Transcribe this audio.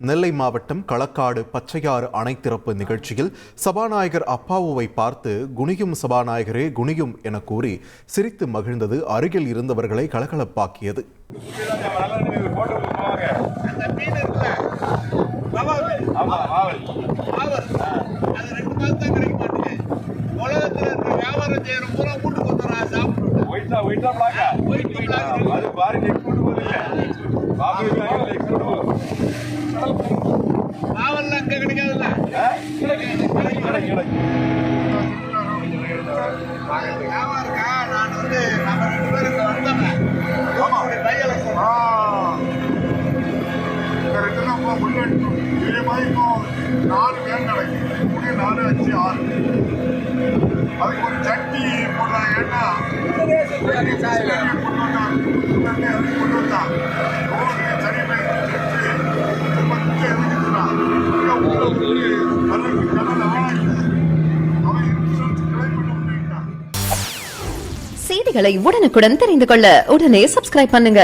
நெல்லை மாவட்டம் களக்காடு பச்சையாறு அணை திறப்பு நிகழ்ச்சியில் சபாநாயகர் அப்பாவுவை பார்த்து குனியும் சபாநாயகரே குனியும் என கூறி சிரித்து மகிழ்ந்தது அருகில் இருந்தவர்களை கலகலப்பாக்கியது. அதுக்கு ஒரு சட்டி போடுறாங்கன்னா செய்திகளை உடனுக்குடன் தெரிந்து கொள்ள உடனே சப்ஸ்கிரைப் பண்ணுங்க.